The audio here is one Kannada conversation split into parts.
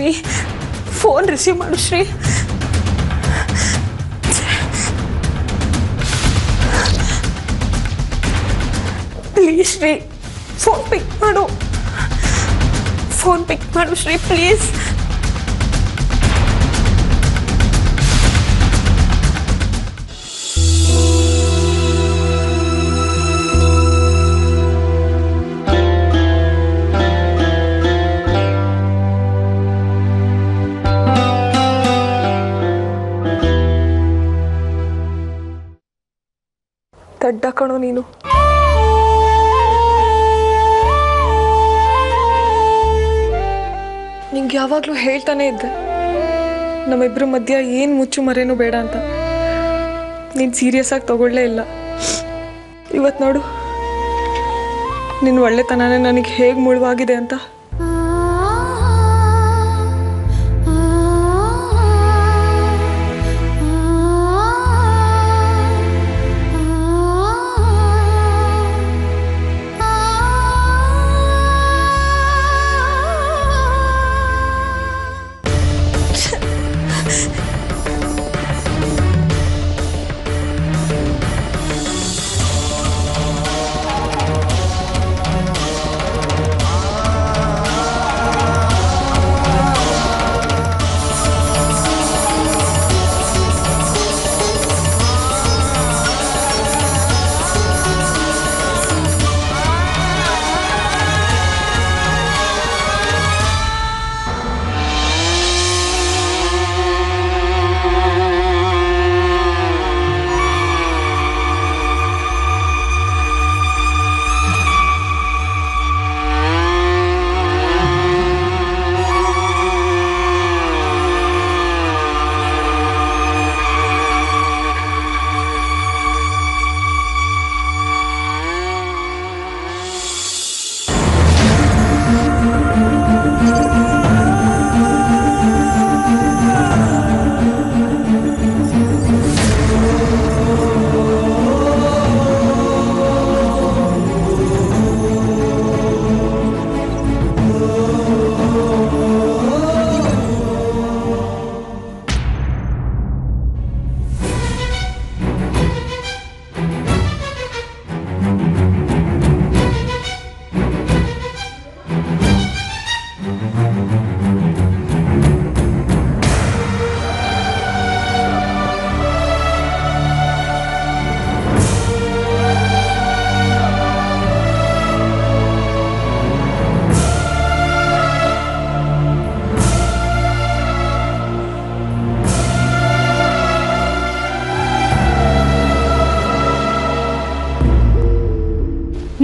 ಶ್ರೀ, ಫೋನ್ ರಿಸೀವ್ ಮಾಡು Shri. Please Shri, phone pick ಮಾಡು. ಫೋನ್ ಪಿಕ್ ಮಾಡು ಶ್ರೀ, ಪ್ಲೀಸ್. ದಡ್ಡ ಕಣೋ ನೀನು. ನಿಂಗೆ ಯಾವಾಗಲೂ ಹೇಳ್ತಾನೆ ಇದ್ದೆ ನಮ್ಮಿಬ್ಬರ ಮಧ್ಯ ಏನು ಮುಚ್ಚು ಮರೇನೂ ಬೇಡ ಅಂತ. ನೀನು ಸೀರಿಯಸ್ ಆಗಿ ತಗೊಳ್ಳೇ ಇಲ್ಲ. ಇವತ್ತು ನೋಡು, ನಿನ್ನ ಒಳ್ಳೆತನನೇ ನನಗೆ ಹೇಗೆ ಮುಳುವಾಗಿದೆ ಅಂತ.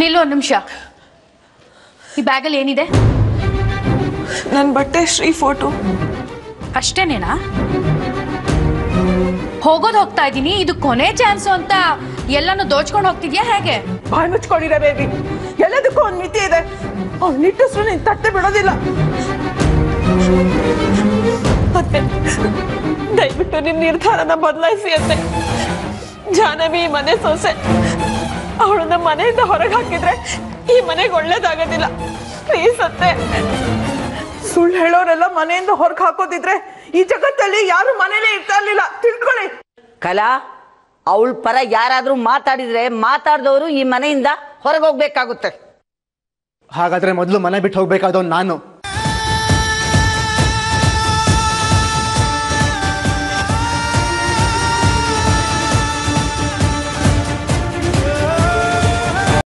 ನಿಲ್ಲು ಒಂದು ನಿಮಿಷ. ಈ ಬ್ಯಾಗಲ್ಲಿ ಏನಿದೆ? ನನ್ನ ಬಟ್ಟೆ, ಶ್ರೀ ಫೋಟೋ. ಅಷ್ಟೇನೇನಾ? ಹೋಗೋದು ಹೋಗ್ತಾ ಇದ್ದೀನಿ, ಇದು ಕೊನೆ ಚಾನ್ಸು ಅಂತ ಎಲ್ಲಾನು ದೋಚ್ಕೊಂಡು ಹೋಗ್ತಿದ್ಯಾ ಹೇಗೆ? ಬಾಯ್ ಮುಚ್ಕೊಂಡಿರ ಬೇಬಿ. ಎಲ್ಲದಕ್ಕೂ ಒಂದು ಮಿತಿ ಇದೆ. ಅವ್ನು ನಿಟ್ಟಿಸ್ರು ನೀನು ತಟ್ಟೆ ಬಿಡೋದಿಲ್ಲ. ಮತ್ತೆ ದಯವಿಟ್ಟು ನಿಮ್ಮ ನಿರ್ಧಾರನ ಬದಲಾಯಿಸಿ ಅಂತೆ. ಜಾನವಿ ಈ ಮನೆ ಸೊಸೆ. ಅವಳನ್ನ ಮನೆಯಿಂದ ಹೊರಗೆ ಹಾಕಿದ್ರೆ ಈ ಮನೆಗೆ ಒಳ್ಳೇದಾಗೋದಿಲ್ಲ. ಪ್ಲೀಸ್ ಅತ್ತೆ. ಸುಳ್ಳು ಹೇಳೋರೆಲ್ಲ ಮನೆಯಿಂದ ಹೊರಗೆ ಹಾಕೋದಿದ್ರೆ ಈ ಜಗತ್ತಲ್ಲಿ ಯಾರು ಮನೇಲಿ ಇರ್ತಾ ಇರ್ಲಿಲ್ಲ, ತಿಳ್ಕೊಳ್ಳಿ. ಕಲಾ, ಅವಳ ಪರ ಯಾರಾದ್ರೂ ಮಾತಾಡಿದ್ರೆ ಮಾತಾಡ್ದವರು ಈ ಮನೆಯಿಂದ ಹೊರಗೆ ಹೋಗ್ಬೇಕಾಗುತ್ತೆ. ಹಾಗಾದ್ರೆ ಮೊದಲು ಮನೆ ಬಿಟ್ಟು ಹೋಗ್ಬೇಕಾದವ್ ನಾನು.